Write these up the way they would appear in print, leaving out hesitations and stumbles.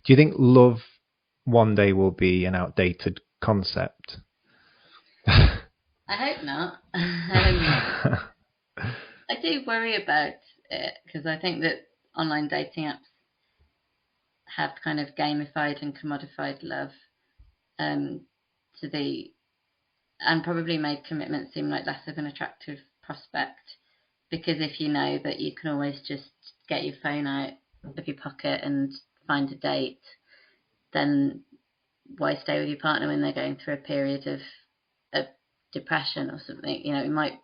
Do you think love one day will be an outdated concept? I hope not. I do worry about it because I think that online dating apps have kind of gamified and commodified love, um, to the and probably made commitment seem like less of an attractive prospect, because if you know that you can always just get your phone out of your pocket and find a date, then why stay with your partner when they're going through a period of depression or something? It might,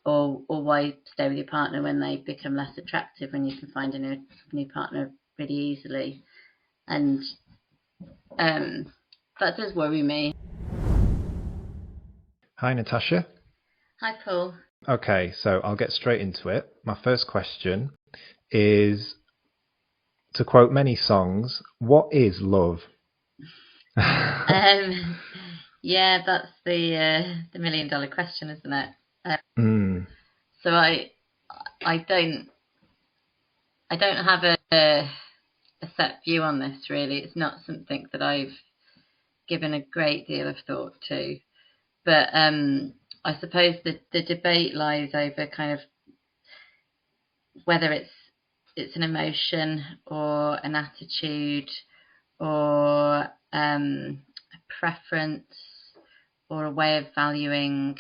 or why stay with your partner when they become less attractive when you can find a new partner really easily? And that does worry me. Hi, Natasha. Hi, Paul. Okay, so I'll get straight into it. My first question is, to quote many songs, what is love? Yeah, that's the $1 million question, isn't it? Mm. So I don't have a set view on this really. It's not something that I've given a great deal of thought to. But I suppose the debate lies over kind of whether it's an emotion or an attitude or a preference or a way of valuing,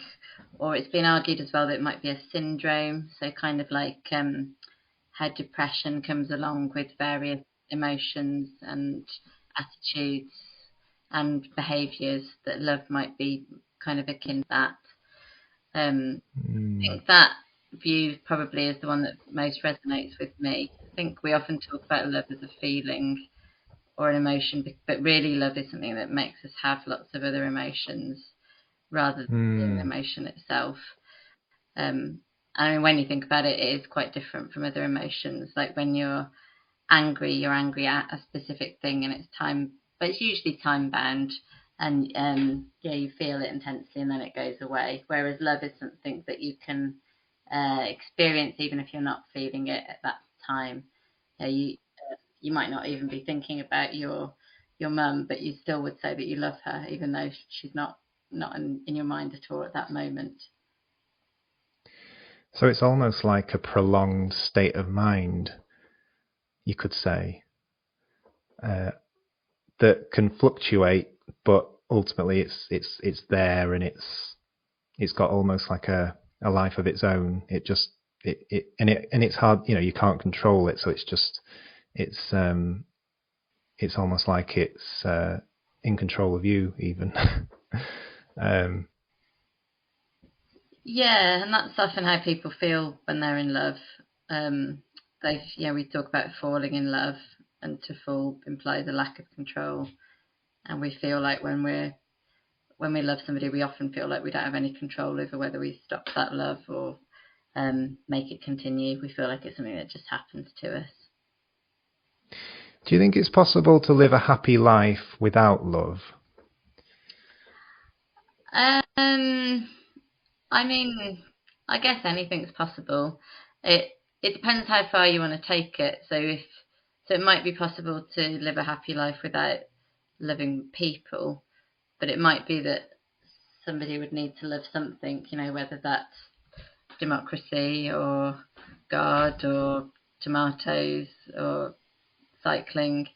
or it's been argued as well that it might be a syndrome. So kind of like how depression comes along with various emotions and attitudes and behaviours, that love might be kind of akin to that. I think that view probably is the one that most resonates with me. I think we often talk about love as a feeling or an emotion, but really love is something that makes us have lots of other emotions rather than being an emotion itself. I mean, when you think about it, it is quite different from other emotions. Like when you're angry at a specific thing and it's time, but it's usually time bound, and yeah, you feel it intensely and then it goes away. Whereas love is something that you can experience even if you're not feeling it at that time. You might not even be thinking about your mum, but you still would say that you love her, even though she's not in your mind at all at that moment. So it's almost like a prolonged state of mind, you could say, that can fluctuate, but ultimately it's there, and it's got almost like a life of its own. It's hard, you can't control it, so it's almost like it's in control of you even. Yeah, and that's often how people feel when they're in love. We talk about falling in love, and to fall implies a lack of control. And we feel like when we love somebody, we often feel like we don't have any control over whether we stop that love or make it continue. We feel like it's something that just happens to us. Do you think it's possible to live a happy life without love? I mean, I guess anything's possible. It depends how far you want to take it. So it might be possible to live a happy life without loving people, but it might be that somebody would need to love something, whether that's democracy or God or tomatoes or cycling.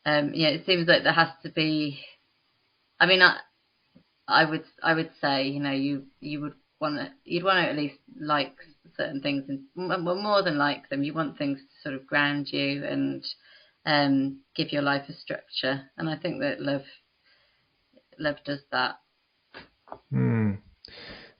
It seems like there has to be. I mean, I would say, you'd want to at least like certain things, and well, more than like them, you want things to sort of ground you and give your life a structure. And I think that love does that.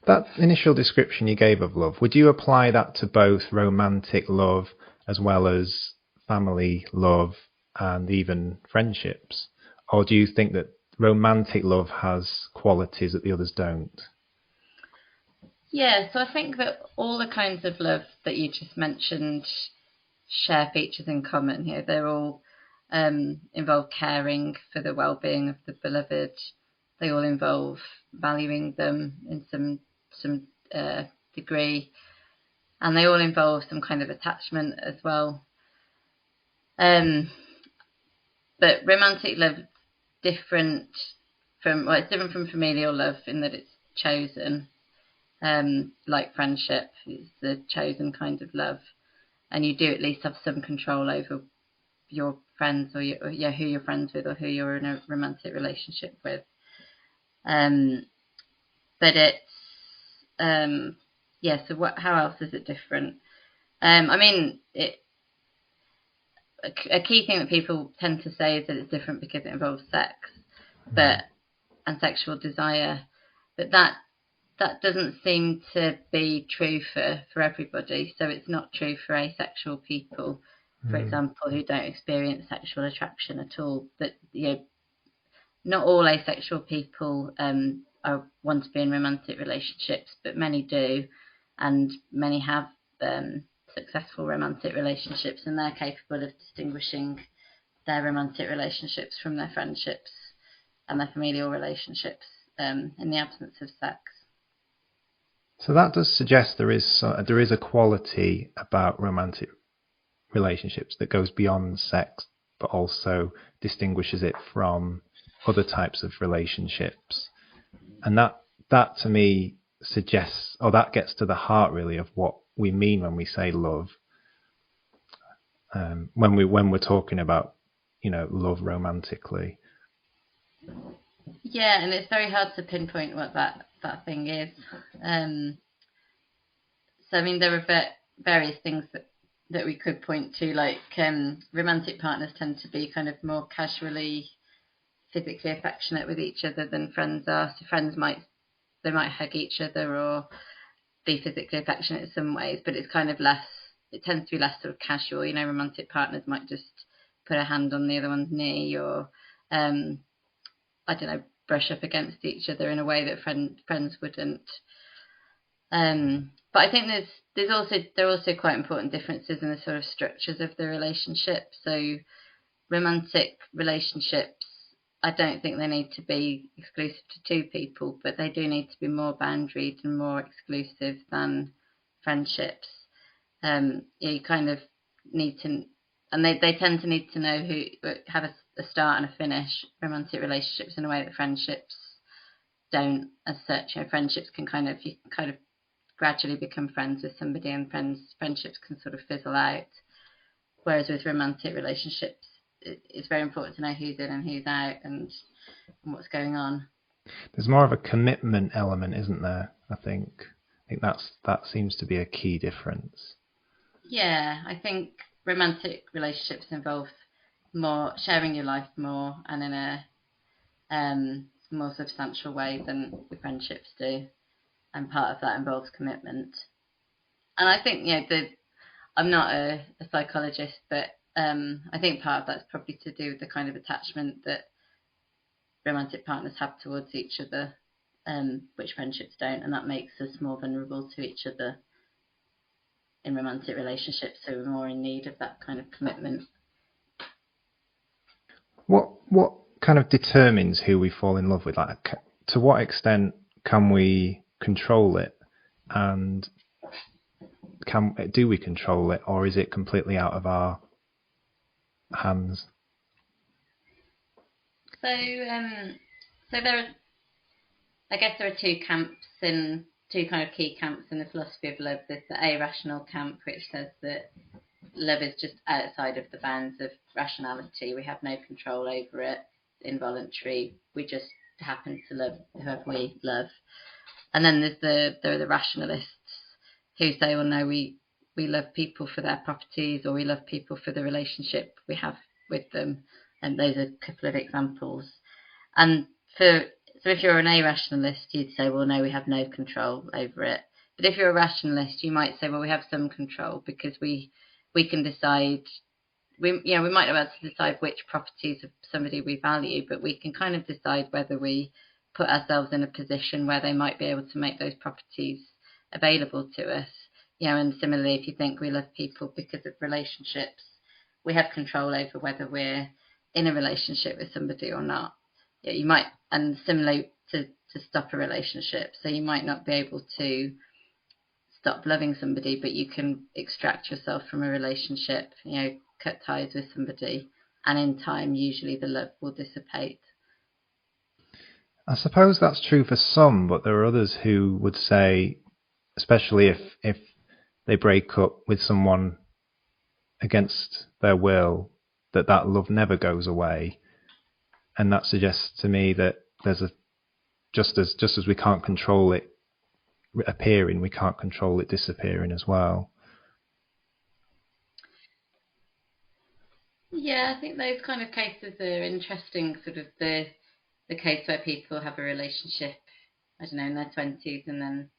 That initial description you gave of love, would you apply that to both romantic love as well as family love and even friendships? Or do you think that romantic love has qualities that the others don't? Yeah, so I think that all the kinds of love that you just mentioned share features in common here. They're all involve caring for the well-being of the beloved. They all involve valuing them in some degree, and they all involve some kind of attachment as well. But romantic love different from, well, it's different from familial love in that it's chosen. Like friendship is the chosen kind of love, and you do at least have some control over your friends, or who you're friends with, or who you're in a romantic relationship with. But it's So how else is it different? I mean, a key thing that people tend to say is that it's different because it involves sex, and sexual desire, but that doesn't seem to be true for everybody. So it's not true for asexual people, for example, who don't experience sexual attraction at all. But not all asexual people want to be in romantic relationships, but many do, and many have successful romantic relationships, and they're capable of distinguishing their romantic relationships from their friendships and their familial relationships in the absence of sex. So that does suggest there is a quality about romantic relationships that goes beyond sex, but also distinguishes it from other types of relationships. And that to me suggests, or that gets to the heart really of what we mean when we say love. When we're talking about, love romantically. Yeah, and it's very hard to pinpoint what that thing is. So I mean, there are various things that we could point to, like romantic partners tend to be kind of more casually, physically affectionate with each other than friends are. So friends might hug each other or be physically affectionate in some ways, but it's kind of less. It tends to be less sort of casual. Romantic partners might just put a hand on the other one's knee, or I don't know, brush up against each other in a way that friends wouldn't. But I think there are also quite important differences in the sort of structures of the relationship. So romantic relationships, I don't think they need to be exclusive to two people, but they do need to be more boundaried and more exclusive than friendships. You kind of need to, and they tend to need to know who have a start and a finish. Romantic relationships in a way that friendships don't, as such. Friendships you can gradually become friends with somebody, and friendships can sort of fizzle out. Whereas with romantic relationships, it's very important to know who's in and who's out and what's going on. There's more of a commitment element, isn't there? I think that seems to be a key difference. Yeah, I think romantic relationships involve more sharing your life more and in a more substantial way than the friendships do, and part of that involves commitment. And I think I'm not a psychologist, but I think part of that's probably to do with the kind of attachment that romantic partners have towards each other, which friendships don't, and that makes us more vulnerable to each other in romantic relationships, so we're more in need of that kind of commitment. What kind of determines who we fall in love with? Like, to what extent can we control it, and do we control it, or is it completely out of our hands? So there are two kind of key camps in the philosophy of love. There's the irrational camp, which says that love is just outside of the bounds of rationality. We have no control over it. It's involuntary. We just happen to love whoever we love. And then there are the rationalists who say, well, no, we love people for their properties, or we love people for the relationship we have with them. And those are a couple of examples. And so if you're an irrationalist, you'd say, well, no, we have no control over it. But if you're a rationalist, you might say, well, we have some control because we can decide. We might not be able to decide which properties of somebody we value, but we can kind of decide whether we put ourselves in a position where they might be able to make those properties available to us. And similarly, if you think we love people because of relationships, we have control over whether we're in a relationship with somebody or not. You might, and similarly to stop a relationship, so you might not be able to stop loving somebody, but you can extract yourself from a relationship, cut ties with somebody. and in time, usually the love will dissipate. I suppose that's true for some, but there are others who would say, especially if they break up with someone against their will, that love never goes away. And that suggests to me that there's just as we can't control it appearing, we can't control it disappearing as well. Yeah, I think those kind of cases are interesting. Sort of the case where people have a relationship, I don't know, in their 20s, and then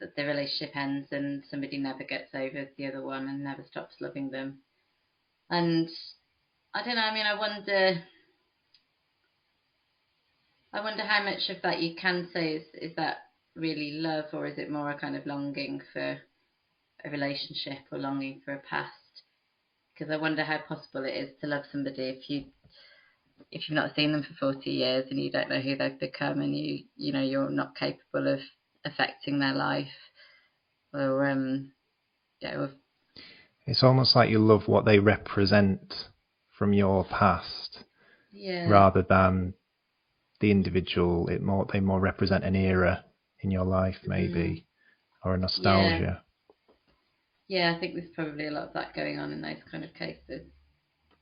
the relationship ends and somebody never gets over the other one and never stops loving them. And I don't know, I mean, I wonder how much of that you can say is that really love, or is it more a kind of longing for a relationship or longing for a past? Because I wonder how possible it is to love somebody if you've not seen them for 40 years and you don't know who they've become, and you're not capable of affecting their life, or It's almost like you love what they represent from your past, rather than the individual. They more represent an era in your life, maybe, or a nostalgia. Yeah, I think there's probably a lot of that going on in those kind of cases.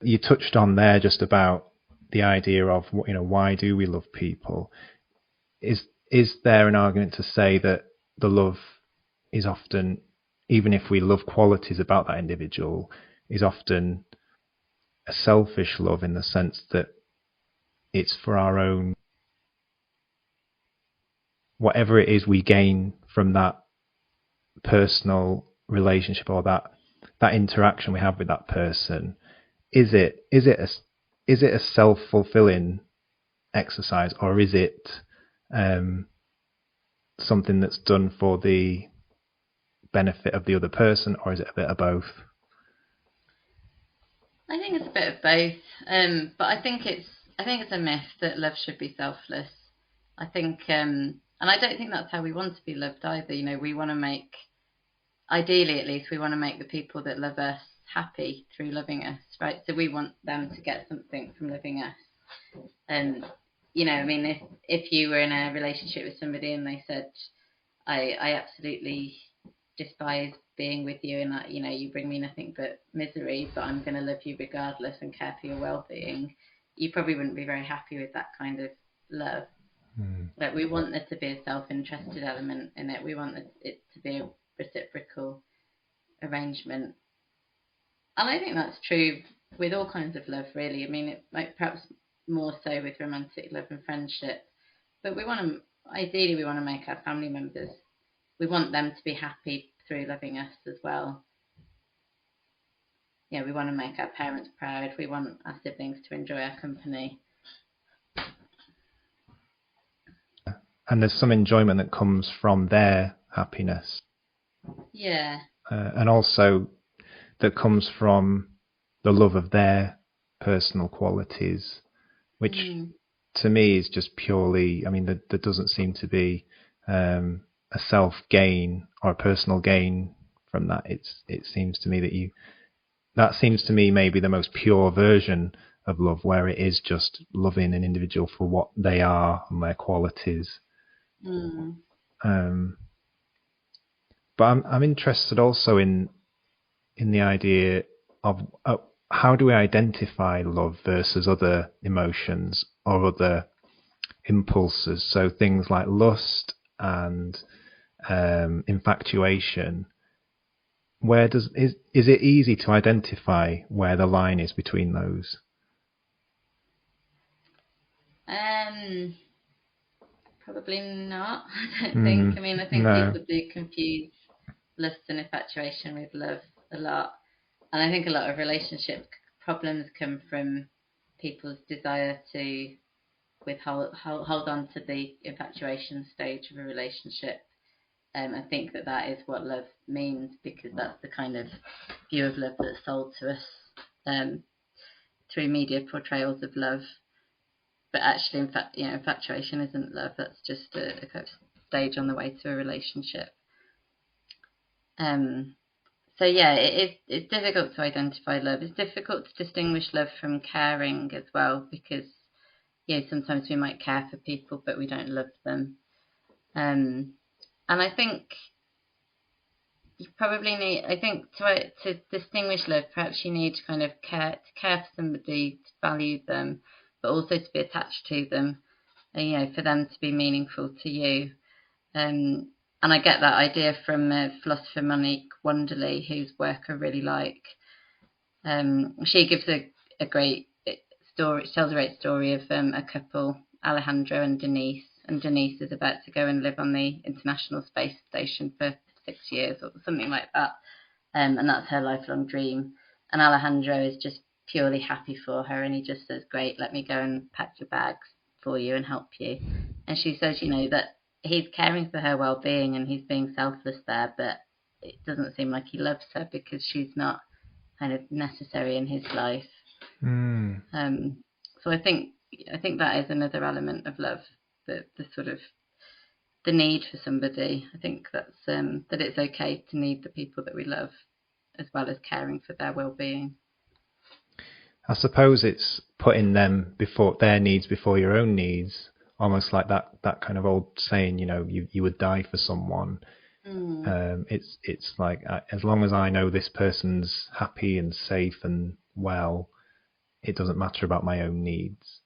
You touched on there just about the idea of, why do we love people? Is there an argument to say that the love is often, even if we love qualities about that individual, is often a selfish love, in the sense that it's for our own, whatever it is we gain from that personal relationship, or that interaction we have with that person, is it a self-fulfilling exercise, or is it something that's done for the benefit of the other person, or is it a bit of both? I think it's a bit of both, but I think it's a myth that love should be selfless. I think, and I don't think that's how we want to be loved either. We want to make, ideally at least, we want to make the people that love us happy through loving us, right? So we want them to get something from loving us. And I mean, if you were in a relationship with somebody and they said, I absolutely despise being with you, and that you bring me nothing but misery, but I'm going to love you regardless and care for your well-being, you probably wouldn't be very happy with that kind of love. Like, we want there to be a self-interested element in it. We want it to be a reciprocal arrangement, and I think that's true with all kinds of love, really. I mean, it might perhaps more so with romantic love and friendship, but we want to make our family members, we want them to be happy through loving us as well. We want to make our parents proud. We want our siblings to enjoy our company. And there's some enjoyment that comes from their happiness. Yeah. And also that comes from the love of their personal qualities, which to me is just purely, I mean, there doesn't seem to be a self-gain or a personal gain from that. It seems to me that seems to me maybe the most pure version of love, where it is just loving an individual for what they are and their qualities. But I'm interested also in the idea of how do we identify love versus other emotions or other impulses. So things like lust and infatuation. Is it easy to identify where the line is between those? Probably not. I don't think. I mean, I think people do confuse lust and infatuation with love a lot, and I think a lot of relationship problems come from people's desire to hold on to the infatuation stage of a relationship. I think that is what love means, because that's the kind of view of love that's sold to us through media portrayals of love. But actually, in fact, infatuation isn't love. That's just a kind of stage on the way to a relationship. So yeah, it's difficult to identify love. It's difficult to distinguish love from caring as well, because sometimes we might care for people but we don't love them. And I think you probably need, I think to distinguish love, perhaps you need to kind of care for somebody, to value them, but also to be attached to them, and, for them to be meaningful to you. And I get that idea from philosopher Monique Wonderly, whose work I really like. She gives a great story. She tells a great story of a couple, Alejandro and Denise. And Denise is about to go and live on the International Space Station for 6 years or something like that. And that's her lifelong dream. And Alejandro is just purely happy for her, and he just says, "Great, let me go and pack your bags for you and help you." And she says, that he's caring for her well-being and he's being selfless there, but it doesn't seem like he loves her because she's not kind of necessary in his life. So I think that is another element of love, the sort of the need for somebody. I think that's that it's okay to need the people that we love, as well as caring for their well-being. I suppose it's putting them before their needs before your own needs, almost like that kind of old saying, you would die for someone. It's like, as long as I know this person's happy and safe and well, it doesn't matter about my own needs.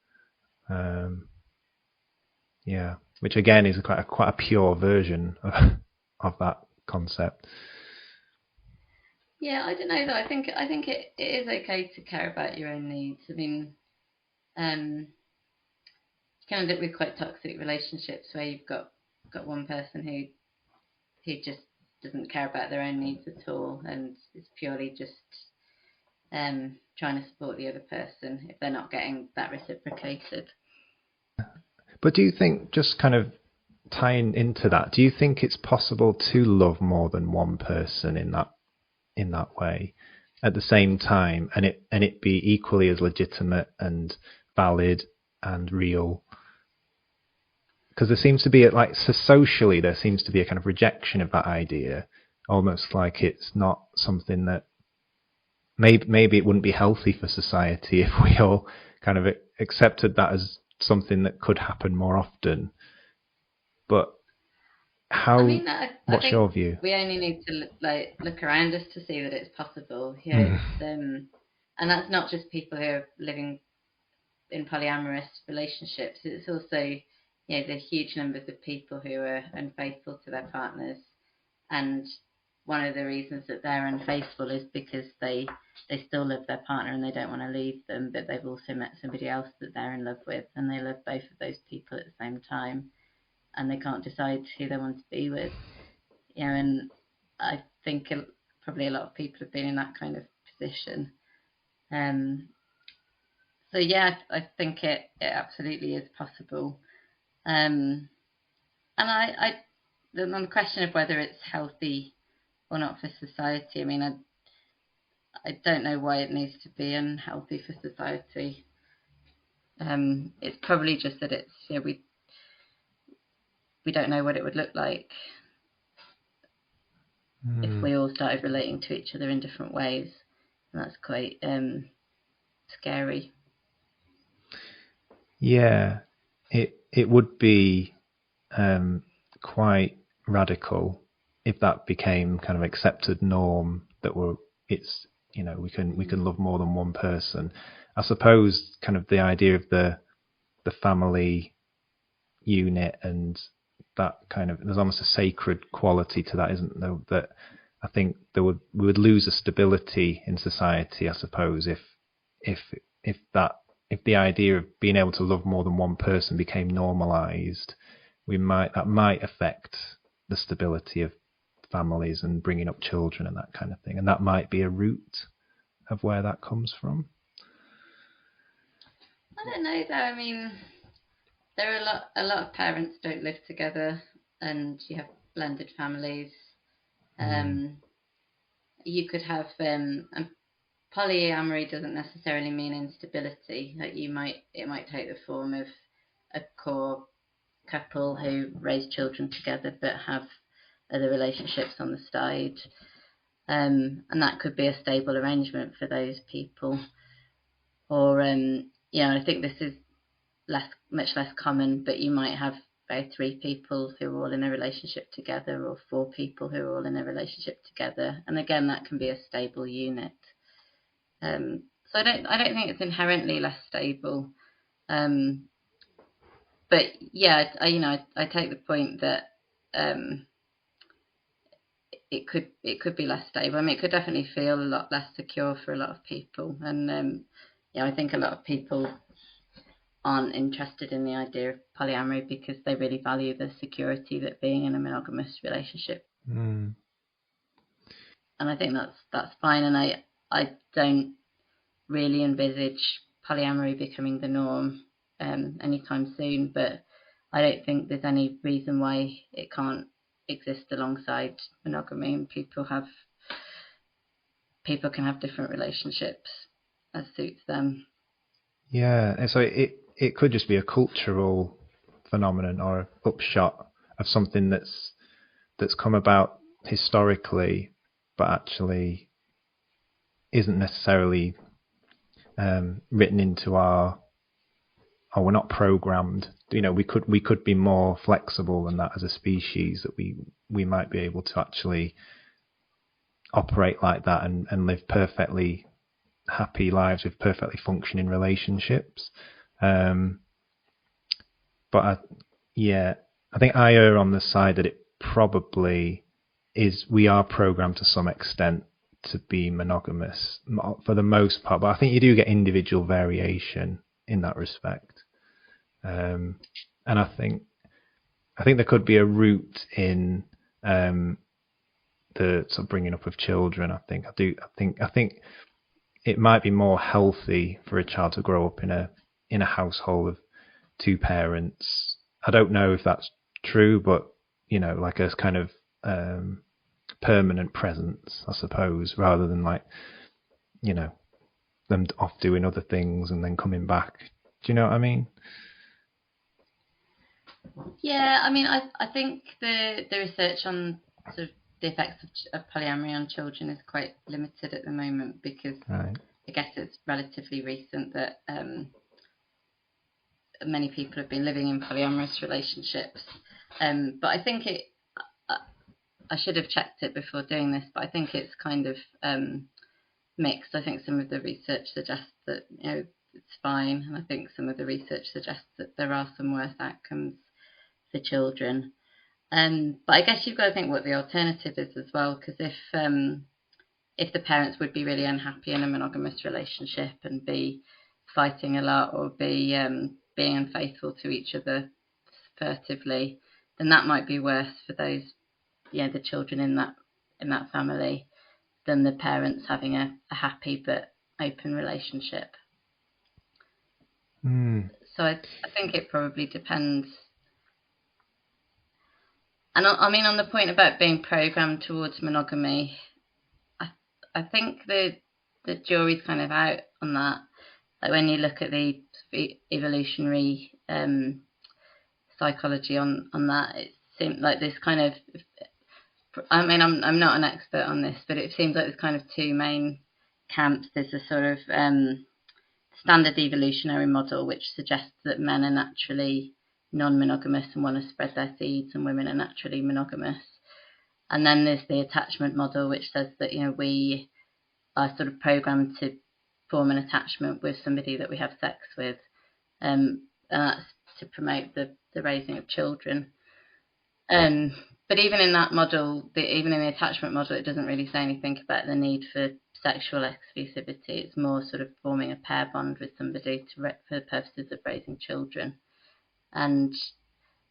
Which again is quite a pure version of that concept. Yeah, I don't know though. I think it is okay to care about your own needs. I mean, you can end up with quite toxic relationships where you've got one person who just doesn't care about their own needs at all, and is purely just trying to support the other person if they're not getting that reciprocated. But do you think, just kind of tying into that, do you think it's possible to love more than one person in that way at the same time, and it be equally as legitimate and valid and real? Because there seems to be socially there seems to be a kind of rejection of that idea, almost like it's not something that maybe it wouldn't be healthy for society if we all kind of accepted that as something that could happen more often. But what's your view? We only need to look around us to see that it's possible. And that's not just people who are living in polyamorous relationships. It's also the huge numbers of people who are unfaithful to their partners, and one of the reasons that they're unfaithful is because they still love their partner and they don't want to leave them, but they've also met somebody else that they're in love with, and they love both of those people at the same time, and they can't decide who they want to be with. And I think probably a lot of people have been in that kind of position. So yeah, I think it absolutely is possible. And on the question of whether it's healthy or not for society, I mean, I don't know why it needs to be unhealthy for society. It's probably just that it's we don't know what it would look like if we all started relating to each other in different ways, and that's quite scary. Yeah, it would be quite radical if that became kind of accepted norm, that we can love more than one person. I suppose kind of the idea of the family unit, and that kind of, there's almost a sacred quality to that, isn't there? That I think we would lose a stability in society, I suppose, if the idea of being able to love more than one person became normalized. That might affect the stability of families and bringing up children and that kind of thing, and that might be a root of where that comes from. I don't know though. I mean, there are a lot of parents don't live together, and you have blended families. You could have and polyamory doesn't necessarily mean instability. Like it might take the form of a core couple who raise children together but have other relationships on the side. and that could be a stable arrangement for those people. Or I think this is much less common, but you might have 3 people who are all in a relationship together, or 4 people who are all in a relationship together, and again that can be a stable unit. So I don't think it's inherently less stable, but yeah, I take the point that it could be less stable. I mean, it could definitely feel a lot less secure for a lot of people, and I think a lot of people aren't interested in the idea of polyamory because they really value the security that being in a monogamous relationship. And I think that's fine, and I don't really envisage polyamory becoming the norm anytime soon, but I don't think there's any reason why it can't exist alongside monogamy, and people can have different relationships as suits them. Yeah, and so it could just be a cultural phenomenon or an upshot of something that's come about historically, but actually isn't necessarily written into our, or we're not programmed. We could be more flexible than that as a species, that we might be able to actually operate like that and live perfectly happy lives with perfectly functioning relationships. But I think I err on the side that it probably is. We are programmed to some extent to be monogamous for the most part, but I think you do get individual variation in that respect. And I think there could be a root in the sort of bringing up of children. I think it might be more healthy for a child to grow up in a household of 2 parents. I don't know if that's true, but like a kind of permanent presence, I suppose, rather than like them off doing other things and then coming back. Do you know what I mean? Yeah, I mean, I think the research on sort of the effects of polyamory on children is quite limited at the moment, because Right. I guess it's relatively recent that many people have been living in polyamorous relationships. But I think I should have checked it before doing this, but I think it's kind of mixed. I think some of the research suggests that it's fine, and I think some of the research suggests that there are some worse outcomes for children. But I guess you've got to think what the alternative is as well, because if the parents would be really unhappy in a monogamous relationship and be fighting a lot, or be being unfaithful to each other furtively, then that might be worse for those, the children in that family, than the parents having a happy but open relationship. So I think it probably depends. And I mean, on the point about being programmed towards monogamy, I think the jury's kind of out on that. Like when you look at the evolutionary psychology on that, it seems like this kind of, I mean, I'm not an expert on this, but it seems like there's kind of 2 main camps. There's a sort of standard evolutionary model, which suggests that men are naturally non-monogamous and want to spread their seeds, and women are naturally monogamous. And then there's the attachment model, which says that we are sort of programmed to form an attachment with somebody that we have sex with, and that's to promote the raising of children. But even in that model, even in the attachment model, it doesn't really say anything about the need for sexual exclusivity. It's more sort of forming a pair bond with somebody for the purposes of raising children. And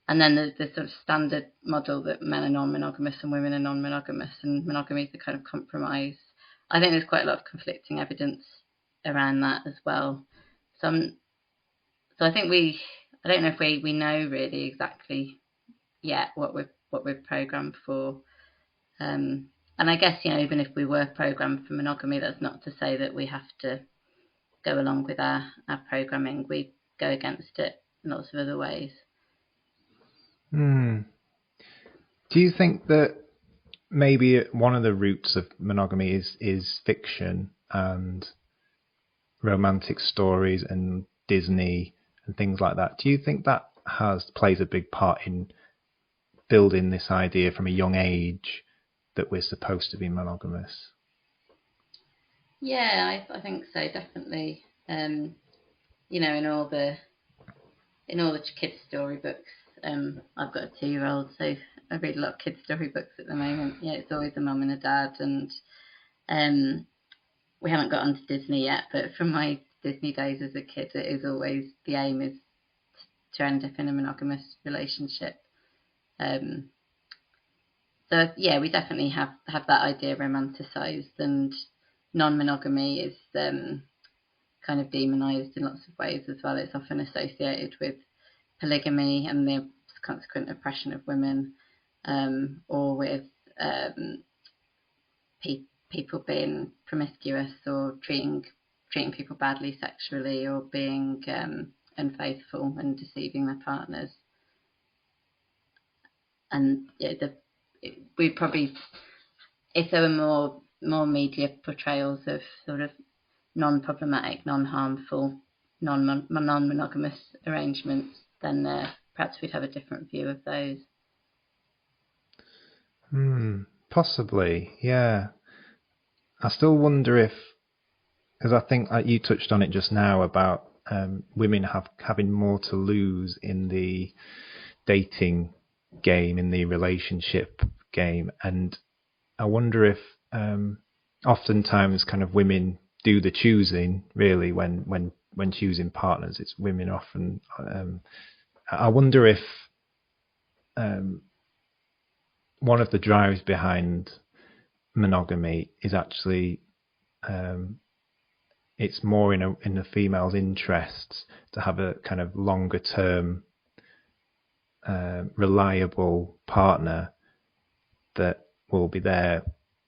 then there's the sort of standard model that men are non-monogamous and women are non-monogamous, and monogamy is a kind of compromise. I think there's quite a lot of conflicting evidence around that as well. So I think I don't know if we know really exactly yet what we're programmed for. And I guess even if we were programmed for monogamy, that's not to say that we have to go along with our programming. We go against it in lots of other ways. Do you think that maybe one of the roots of monogamy is fiction and romantic stories and Disney and things like that. Do you think that plays a big part in building this idea from a young age that we're supposed to be monogamous? Yeah, I think so, definitely. You know, in all the kids' storybooks, I've got a 2-year-old, so I read a lot of kids' storybooks at the moment. Yeah, it's always a mum and a dad, and we haven't got onto Disney yet, but from my Disney days as a kid, it is always the aim is to end up in a monogamous relationship. So yeah, we definitely have that idea romanticized, and non-monogamy is kind of demonized in lots of ways as well. It's often associated with polygamy and the consequent oppression of women, or with people being promiscuous or treating people badly sexually, or being unfaithful and deceiving their partners. And yeah, we probably, if there were more media portrayals of sort of non-problematic, non-harmful, non-monogamous arrangements, then perhaps we'd have a different view of those. Possibly, yeah. I still wonder if, because I think you touched on it just now about women having more to lose in the dating game, in the relationship game, and I wonder if oftentimes kind of women do the choosing really when choosing partners. It's women often. I wonder if one of the drives behind monogamy is actually it's more in the female's interests to have a kind of longer term reliable partner that will be there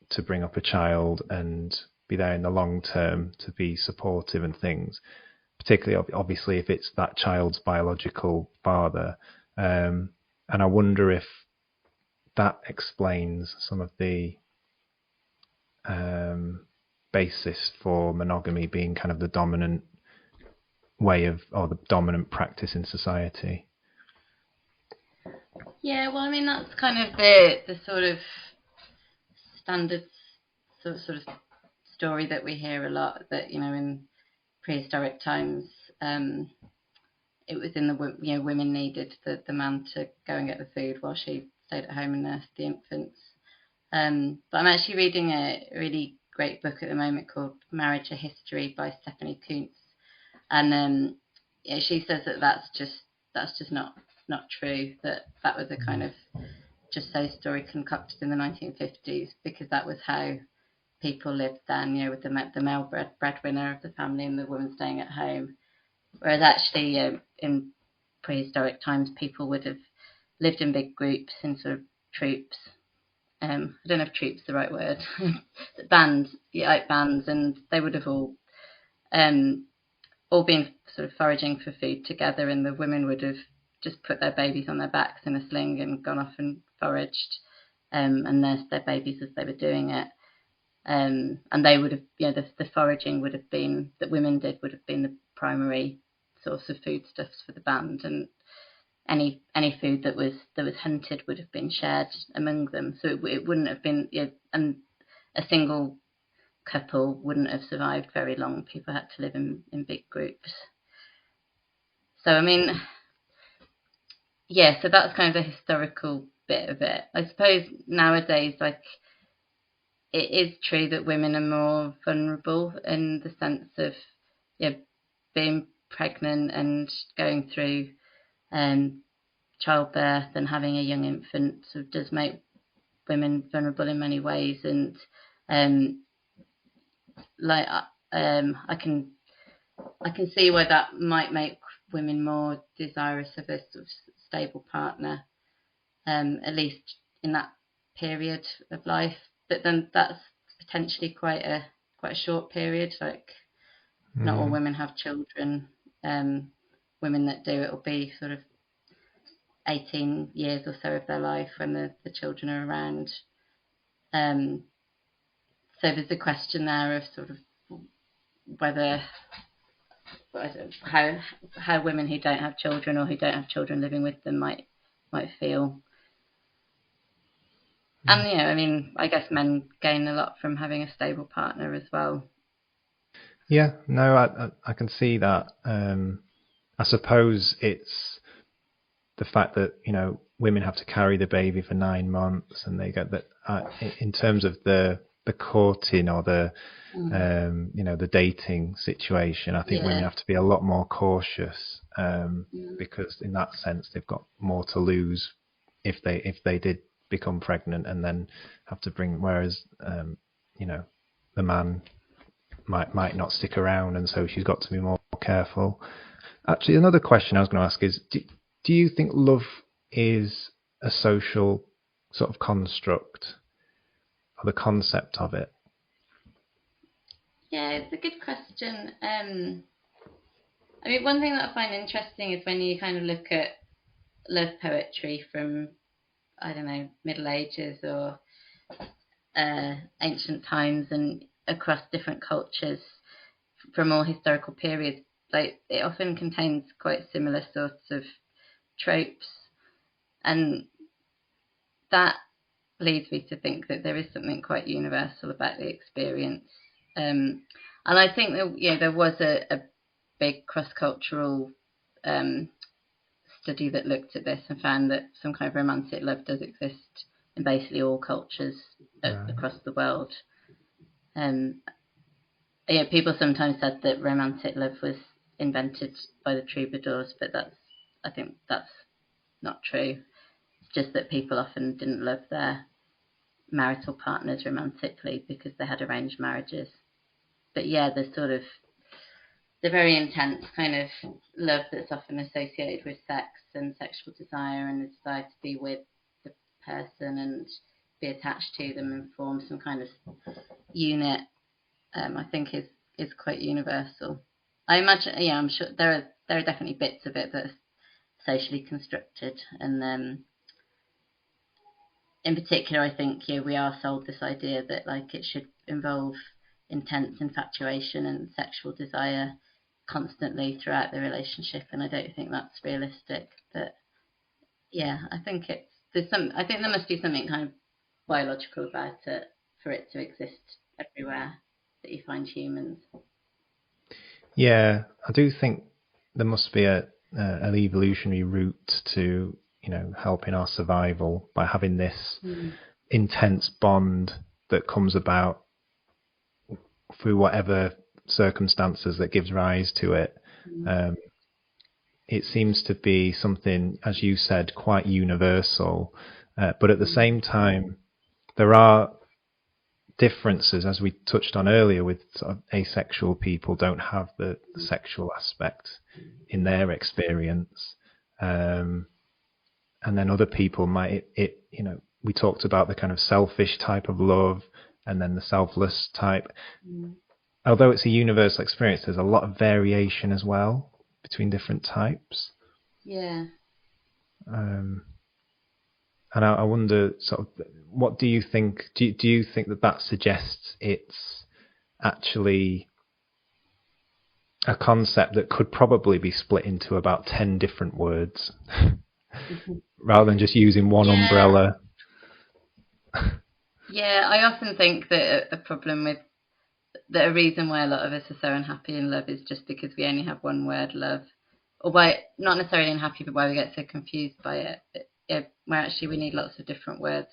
to bring up a child and be there in the long term to be supportive and things, particularly obviously if it's that child's biological father. And I wonder if that explains some of the basis for monogamy being kind of the dominant way of, or the dominant practice in society. Yeah, well, I mean, that's kind of the sort of standard sort of story that we hear a lot, that, you know, in prehistoric times, it was in the, you know, women needed the man to go and get the food while she stayed at home and nursed the infants. But I'm actually reading a really great book at the moment called Marriage: A History by Stephanie Kuntz, and yeah, she says that that's just not true. That was a kind of just so story concocted in the 1950s, because that was how people lived then, you know, with the male breadwinner of the family and the woman staying at home. Whereas actually, in prehistoric times, people would have lived in big groups in sort of troops. I don't know if troops is the right word. Bands, yeah, like bands, and they would have all been sort of foraging for food together, and the women would have just put their babies on their backs in a sling and gone off and foraged, and nursed their babies as they were doing it. And they would have, you know, the foraging would have been, that women did, would have been the primary source of foodstuffs for the band, and any food that was hunted would have been shared among them. So it wouldn't have been, you know, and a single couple wouldn't have survived very long. People had to live in big groups. So I mean, yeah, so that's kind of the historical bit of it. I suppose nowadays, like, it is true that women are more vulnerable in the sense of, you know, being pregnant and going through childbirth and having a young infant sort of does make women vulnerable in many ways. And like I can see why that might make women more desirous of a sort of stable partner, at least in that period of life. But then that's potentially quite a short period. Like, not all women have children. Women that do, it will be sort of 18 years or so of their life when the children are around. So there's a question there of sort of whether how women who don't have children or who don't have children living with them might feel. And I mean, I guess men gain a lot from having a stable partner as well. Yeah, no, I can see that. I suppose it's the fact that women have to carry the baby for 9 months, and they get that. In terms of the courting or the the dating situation, I think women have to be a lot more cautious because in that sense they've got more to lose if they did become pregnant and then have to bring. Whereas the man might not stick around, and so she's got to be more careful. Actually, another question I was going to ask is, do you think love is a social sort of construct, or the concept of it? Yeah, it's a good question. I mean, one thing that I find interesting is when you kind of look at love poetry from, I don't know, Middle Ages or ancient times and across different cultures from all historical periods, like it often contains quite similar sorts of tropes, and that leads me to think that there is something quite universal about the experience. And I think that there was a big cross-cultural study that looked at this and found that some kind of romantic love does exist in basically all cultures across the world. People sometimes said that romantic love was invented by the troubadours, but I think that's not true. It's just that people often didn't love their marital partners romantically because they had arranged marriages. But yeah, there's sort of the very intense kind of love that's often associated with sex and sexual desire and the desire to be with the person and be attached to them and form some kind of unit, I think is quite universal. I imagine, I'm sure there are definitely bits of it that are socially constructed, and in particular, I think we are sold this idea that like it should involve intense infatuation and sexual desire constantly throughout the relationship, and I don't think that's realistic. But yeah, I think I think there must be something kind of biological about it for it to exist everywhere that you find humans. Yeah, I do think there must be an evolutionary route to helping our survival by having this intense bond that comes about through whatever circumstances that gives rise to it. It seems to be something, as you said, quite universal, but at the same time there are differences, as we touched on earlier, with sort of asexual people don't have the sexual aspect in their experience, and then other people might we talked about the kind of selfish type of love and then the selfless type. Although it's a universal experience, there's a lot of variation as well between different types. And I wonder, sort of, what do you think? Do you think that suggests it's actually a concept that could probably be split into about 10 different words, rather than just using one umbrella? Yeah, I often think that a problem with a reason why a lot of us are so unhappy in love is just because we only have one word, love, or why not necessarily unhappy, but why we get so confused by it. Where actually we need lots of different words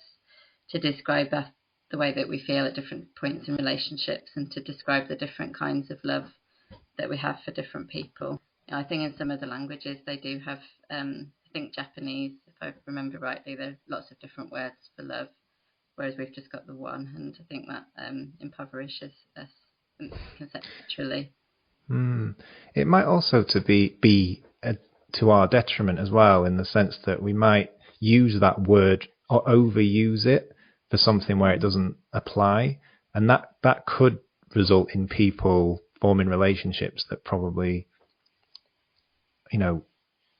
to describe the way that we feel at different points in relationships and to describe the different kinds of love that we have for different people. I think in some other languages they do have, I think Japanese, if I remember rightly, there are lots of different words for love, whereas we've just got the one, and I think that impoverishes us conceptually. It might also be to our detriment as well, in the sense that we might use that word or overuse it for something where it doesn't apply, and that could result in people forming relationships that probably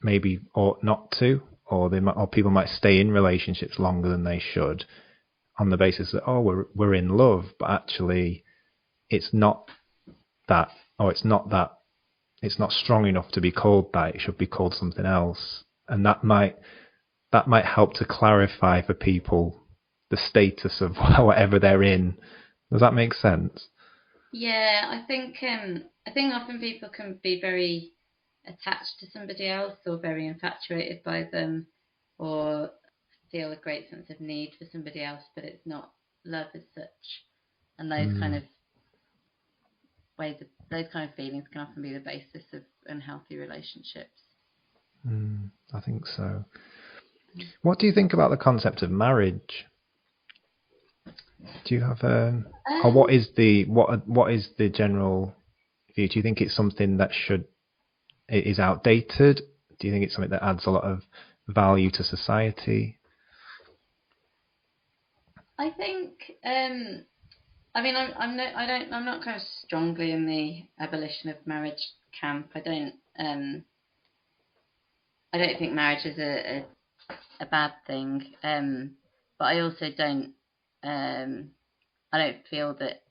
maybe ought not to, or people might stay in relationships longer than they should on the basis that, we're in love, but actually it's not that, or it's not strong enough to be called that. It should be called something else, and that might help to clarify for people the status of whatever they're in. Does that make sense? Yeah, I think often people can be very attached to somebody else, or very infatuated by them, or feel a great sense of need for somebody else, but it's not love as such. And those kind of those kind of feelings can often be the basis of unhealthy relationships. I think so. What do you think about the concept of marriage? Do you have or what is the general view? Do you think it's something that is outdated? Do you think it's something that adds a lot of value to society? I think I'm not kind of strongly in the abolition of marriage camp. I don't think marriage is a bad thing. But I also don't I don't feel that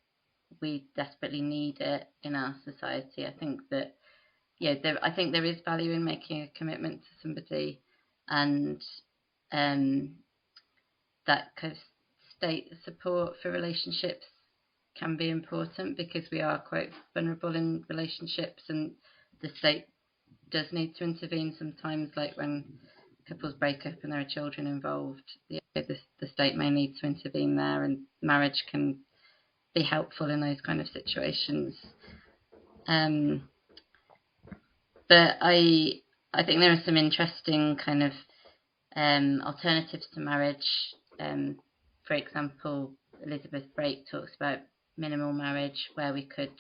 we desperately need it in our society. I think that I think there is value in making a commitment to somebody, and that kind of state support for relationships can be important, because we are quite vulnerable in relationships, and the state does need to intervene sometimes, like when couples break up and there are children involved. The state may need to intervene there, and marriage can be helpful in those kind of situations. But I think there are some interesting kind of alternatives to marriage. For example, Elizabeth Brake talks about minimal marriage, where we could,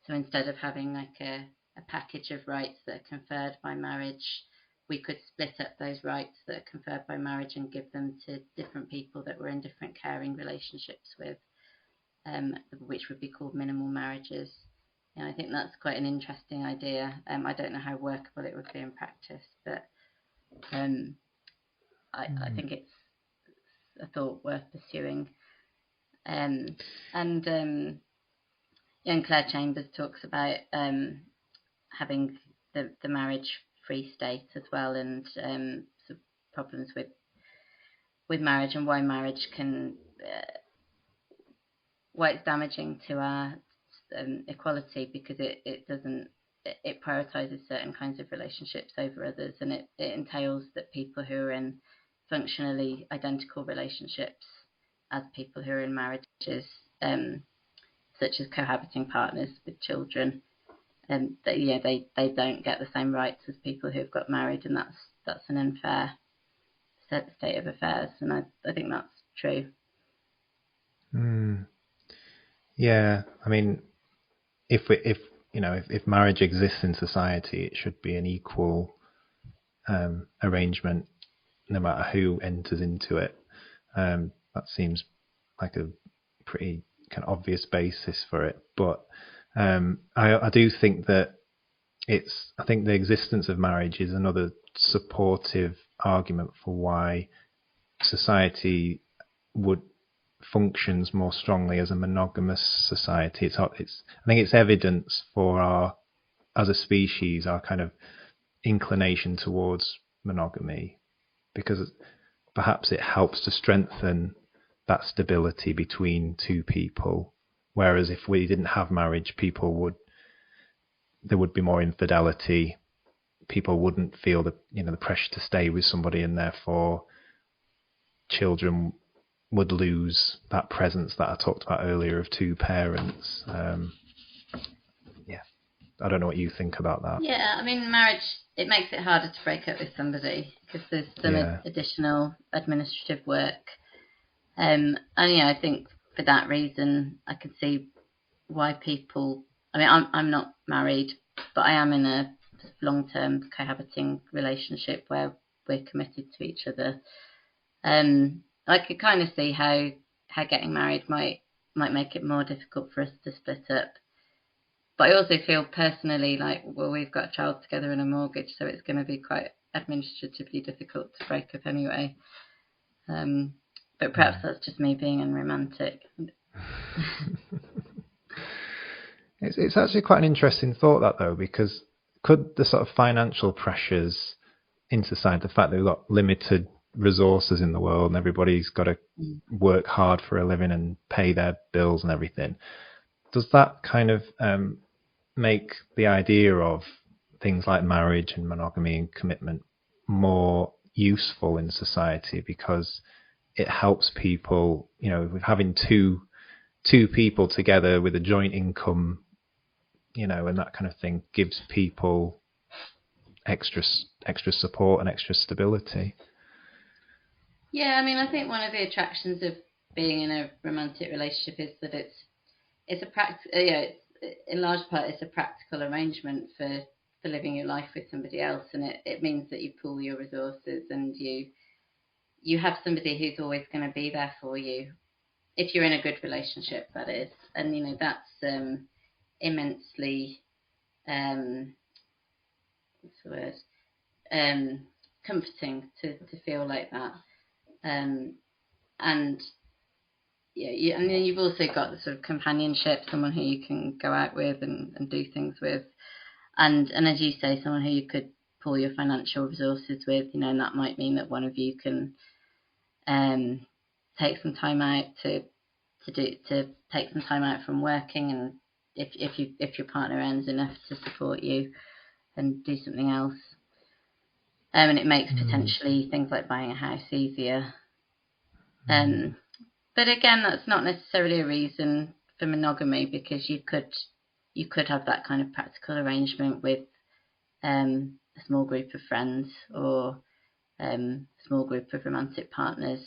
so instead of having like a package of rights that are conferred by marriage, we could split up those rights that are conferred by marriage and give them to different people that we're in different caring relationships with, which would be called minimal marriages. And I think that's quite an interesting idea. I don't know how workable it would be in practice, but I think it's a thought worth pursuing. And Claire Chambers talks about having the marriage-free state as well, and some problems with marriage, and why marriage can why it's damaging to our equality, because it prioritizes certain kinds of relationships over others, and it entails that people who are in functionally identical relationships as people who are in marriages, such as cohabiting partners with children, they don't get the same rights as people who've got married, and that's an unfair state of affairs, and I think that's true. Yeah, I mean, if marriage exists in society, it should be an equal arrangement, no matter who enters into it. That seems like a pretty kind of obvious basis for it, but I do think that I think the existence of marriage is another supportive argument for why society functions more strongly as a monogamous society. I think it's evidence for as a species, our kind of inclination towards monogamy, because perhaps it helps to strengthen that stability between two people. Whereas if we didn't have marriage, there would be more infidelity. People wouldn't feel the pressure to stay with somebody, and therefore children would lose that presence that I talked about earlier of two parents. I don't know what you think about that. Yeah, I mean, marriage, it makes it harder to break up with somebody, because there's some additional administrative work. And I think for that reason, I can see why people. I mean, I'm not married, but I am in a long-term cohabiting relationship where we're committed to each other. I could kind of see how getting married might make it more difficult for us to split up. But I also feel personally like, well, we've got a child together and a mortgage, so it's going to be quite administratively difficult to break up anyway. But perhaps that's just me being unromantic. It's actually quite an interesting thought, that, though, because could the sort of financial pressures in society, the fact that we've got limited resources in the world and everybody's got to work hard for a living and pay their bills and everything, does that kind of make the idea of things like marriage and monogamy and commitment more useful in society, because it helps people, with having two people together with a joint income, and that kind of thing gives people extra support and extra stability. Yeah, I mean, I think one of the attractions of being in a romantic relationship is that it's in large part it's a practical arrangement for living your life with somebody else, and it means that you pool your resources and you have somebody who's always going to be there for you if you're in a good relationship, that is. And that's immensely what's the word, comforting to feel like that. And yeah, and then you've also got the sort of companionship, someone who you can go out with and do things with, and as you say, someone who you could pool your financial resources with, and that might mean that one of you can take some time out to take some time out from working, and if your partner earns enough to support you and do something else, and it makes potentially things like buying a house easier. But again, that's not necessarily a reason for monogamy, because you could have that kind of practical arrangement with a small group of friends or a small group of romantic partners,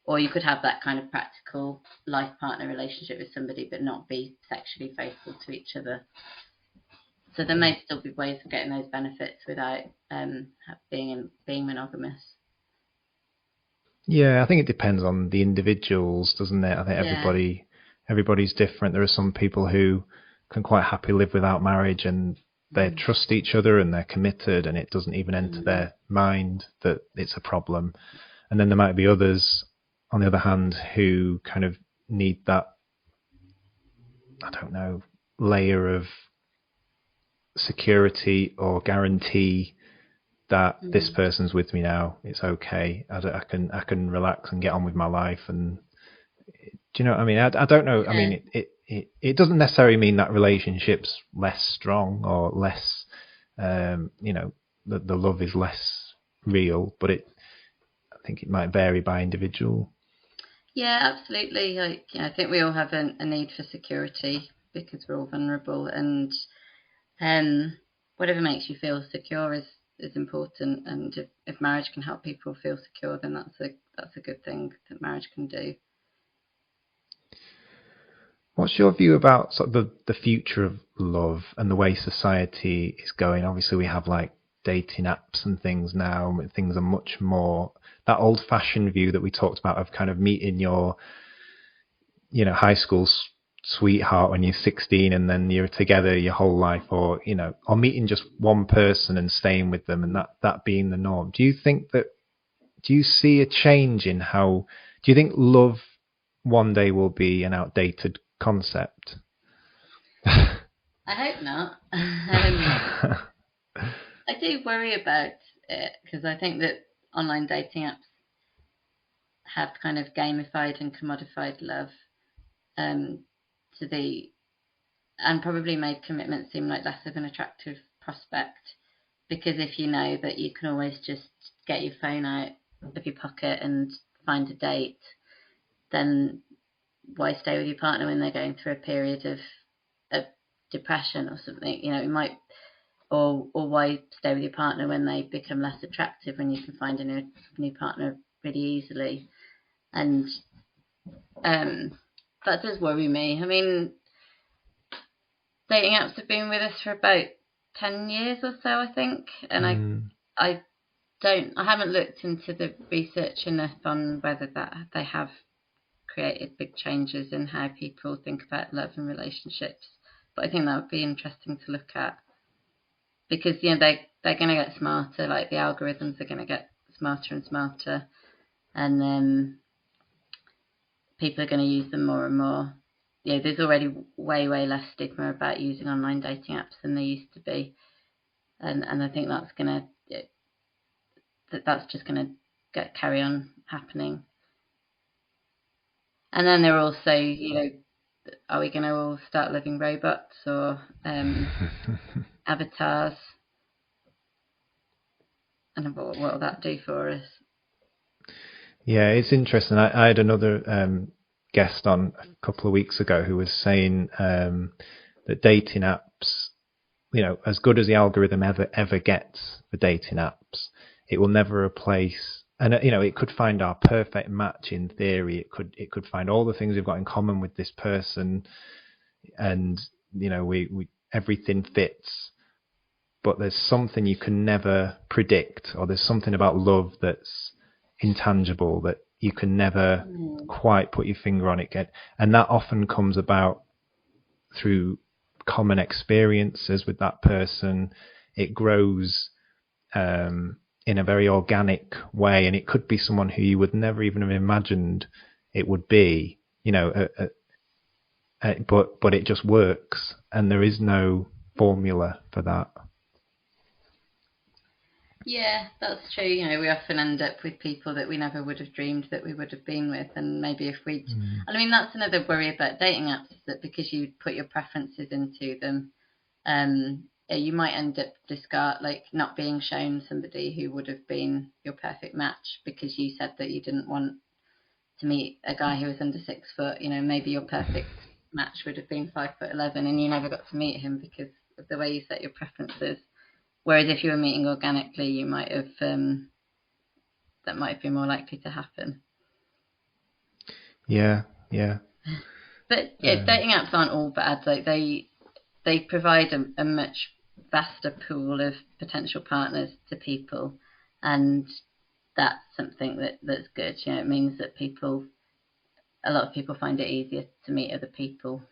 or you could have that kind of practical life partner relationship with somebody but not be sexually faithful to each other. So there may still be ways of getting those benefits without being monogamous. Yeah, I think it depends on the individuals, doesn't it? I think everybody's different. There are some people who can quite happily live without marriage, and they trust each other and they're committed, and it doesn't even enter their mind that it's a problem. And then there might be others, on the other hand, who kind of need that, I don't know, layer of security or guarantee that this person's with me now, it's okay, I can relax and get on with my life. And do you know what I mean? I don't know. I mean, it doesn't necessarily mean that relationship's less strong or less, the love is less real, but I think it might vary by individual. Yeah, absolutely. I think we all have a need for security because we're all vulnerable, and whatever makes you feel secure is important. And if marriage can help people feel secure, then that's a good thing that marriage can do. What's your view about sort of the future of love and the way society is going? Obviously, we have like dating apps and things now. Things are much more that old-fashioned view that we talked about of kind of meeting your, high school sweetheart when you're 16 and then you're together your whole life, or meeting just one person and staying with them, and that being the norm. Do you see a change in how? Do you think love one day will be an outdated concept? I hope not. I do worry about it because I think that online dating apps have kind of gamified and commodified love and probably made commitment seem like less of an attractive prospect, because if you know that you can always just get your phone out of your pocket and find a date, then why stay with your partner when they're going through a period of depression or something? It might, or why stay with your partner when they become less attractive when you can find a new partner pretty easily? And that does worry me. I mean, dating apps have been with us for about 10 years or so, I think, and I haven't looked into the research enough on whether that they have created big changes in how people think about love and relationships. But I think that would be interesting to look at, because they're going to get smarter. Like the algorithms are going to get smarter and smarter, and people are going to use them more and more. There's already way less stigma about using online dating apps than there used to be, and I think that's just going to carry on happening. And then there are also, are we going to all start living robots or avatars? And what will that do for us? Yeah, it's interesting. I had another guest on a couple of weeks ago who was saying that dating apps, as good as the algorithm ever gets for dating apps, it will never replace. And it could find our perfect match in theory. It could find all the things we've got in common with this person, and we everything fits. But there's something you can never predict, or there's something about love that's intangible that you can never quite put your finger on it. And that often comes about through common experiences with that person. It grows in a very organic way, and it could be someone who you would never even have imagined it would be, but it just works, and there is no formula for that. Yeah, that's true. We often end up with people that we never would have dreamed that we would have been with, and maybe if we, I mean, that's another worry about dating apps, is that because you put your preferences into them, you might end up not being shown somebody who would have been your perfect match because you said that you didn't want to meet a guy who was under 6 foot. Maybe your perfect match would have been 5'11", and you never got to meet him because of the way you set your preferences. Whereas if you were meeting organically, you might have that might be more likely to happen. Yeah. But dating apps aren't all bad. Like they provide a much vaster pool of potential partners to people, and that's something that's good. It means that a lot of people find it easier to meet other people.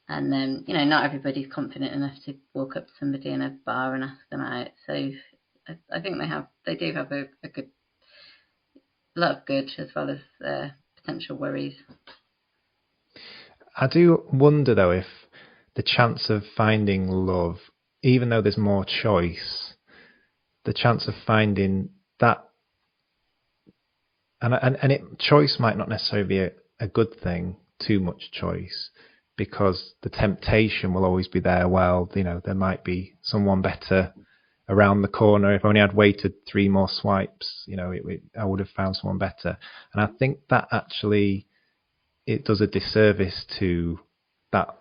And then, not everybody's confident enough to walk up to somebody in a bar and ask them out. So I think they do have a lot of good as well as potential worries. I do wonder though if the chance of finding love, even though there's more choice, the chance of finding that, choice might not necessarily be a good thing, too much choice, because the temptation will always be there. Well, there might be someone better around the corner. If only I'd waited 3 more swipes, I would have found someone better. And I think that actually it does a disservice to that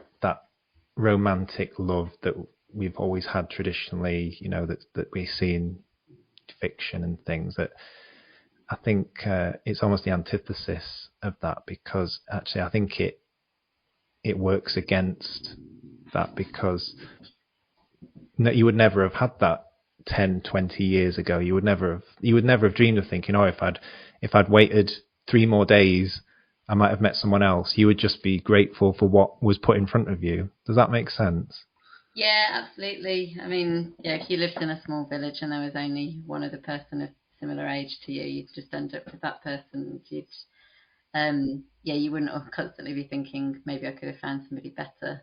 romantic love that we've always had traditionally, that we see in fiction and things. That I think it's almost the antithesis of that, because actually I think it works against that, because you would never have had that 10, 20 years ago. You would never have dreamed of thinking, if I'd waited 3 more days, I might have met someone else. You would just be grateful for what was put in front of you. Does that make sense? Yeah, absolutely. I mean, if you lived in a small village and there was only one other person of similar age to you, you'd just end up with that person. You wouldn't constantly be thinking, maybe I could have found somebody better.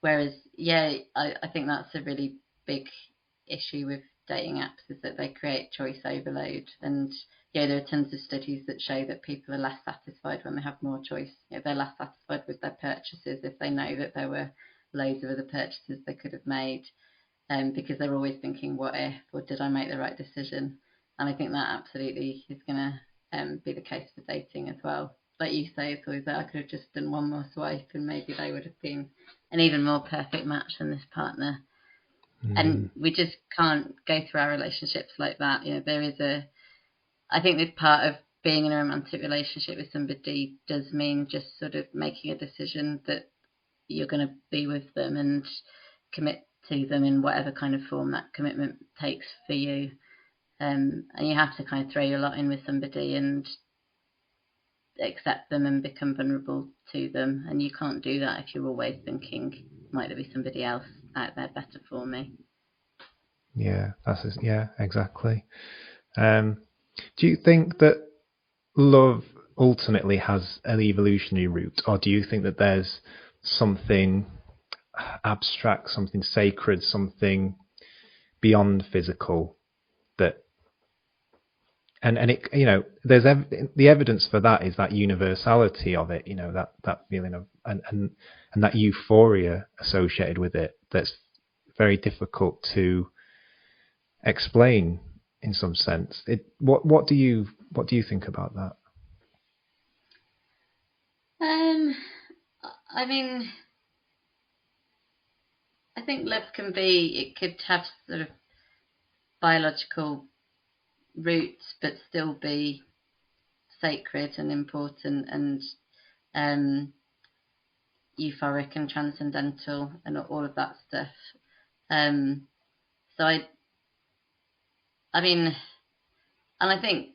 Whereas, I think that's a really big issue with dating apps, is that they create choice overload. And there are tons of studies that show that people are less satisfied when they have more choice. They're less satisfied with their purchases if they know that there were loads of other purchases they could have made, because they're always thinking, what if, or did I make the right decision? And I think that absolutely is going to be the case for dating as well. Like you say, it's always that I could have just done 1 more swipe and maybe they would have been an even more perfect match than this partner. And we just can't go through our relationships like that. I think this part of being in a romantic relationship with somebody does mean just sort of making a decision that you're going to be with them and commit to them in whatever kind of form that commitment takes for you. And you have to kind of throw your lot in with somebody and accept them and become vulnerable to them. And you can't do that if you're always thinking, might there be somebody else out there better for me? Yeah, exactly. Do you think that love ultimately has an evolutionary root, or do you think that there's something abstract, something sacred, something beyond physical that, and it, there's the evidence for that is that universality of it, that feeling of and that euphoria associated with it that's very difficult to explain in some sense. What do you think about that? I mean, I think love it could have sort of biological roots, but still be sacred and important and euphoric and transcendental and all of that stuff. So I mean, and I think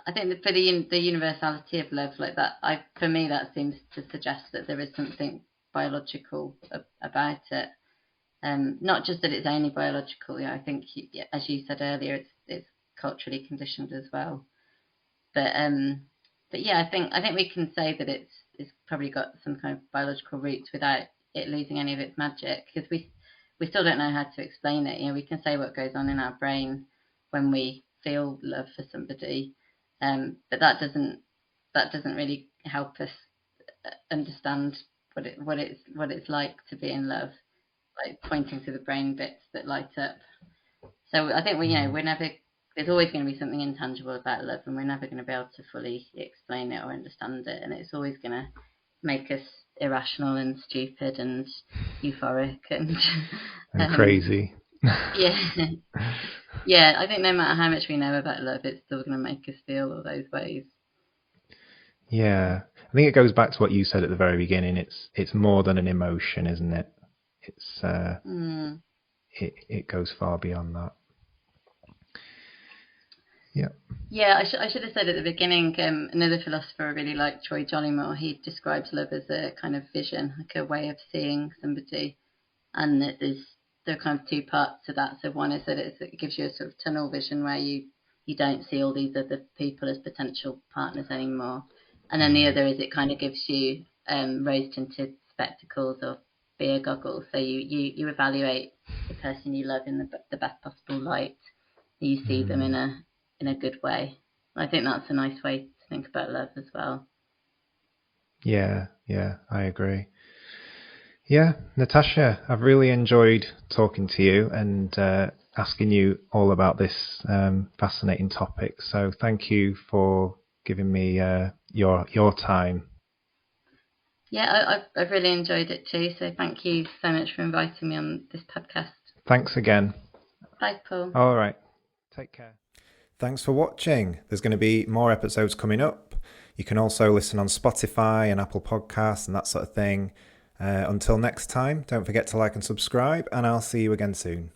that for the universality of love like that, for me that seems to suggest that there is something biological about it. Not just that it's only biological. I think, as you said earlier, it's culturally conditioned as well. But yeah, I think we can say that it's probably got some kind of biological roots without it losing any of its magic, because we still don't know how to explain it. We can say what goes on in our brain when we feel love for somebody, but that doesn't really help us understand what it's like to be in love, like pointing to the brain bits that light up. So I think there's always going to be something intangible about love, and we're never going to be able to fully explain it or understand it, and it's always going to make us irrational and stupid and euphoric and crazy. Yeah. Yeah, I think no matter how much we know about love, it's still going to make us feel all those ways. Yeah, I think it goes back to what you said at the very beginning. It's more than an emotion, isn't it? It's it goes far beyond that. Yeah. Yeah, I should have said at the beginning. Another philosopher I really like, Troy Jollymore, he describes love as a kind of vision, like a way of seeing somebody, and that there are kind of two parts to that. So one is that it gives you a sort of tunnel vision where you don't see all these other people as potential partners anymore, and then the other is it kind of gives you rose-tinted spectacles or beer goggles, so you evaluate the person you love in the best possible light. You see them in a good way. I think that's a nice way to think about love as well. Yeah, I agree. Yeah, Natasha, I've really enjoyed talking to you and asking you all about this fascinating topic. So thank you for giving me your time. Yeah, I've really enjoyed it too. So thank you so much for inviting me on this podcast. Thanks again. Bye, Paul. All right. Take care. Thanks for watching. There's going to be more episodes coming up. You can also listen on Spotify and Apple Podcasts and that sort of thing. Until next time, don't forget to like and subscribe, and I'll see you again soon.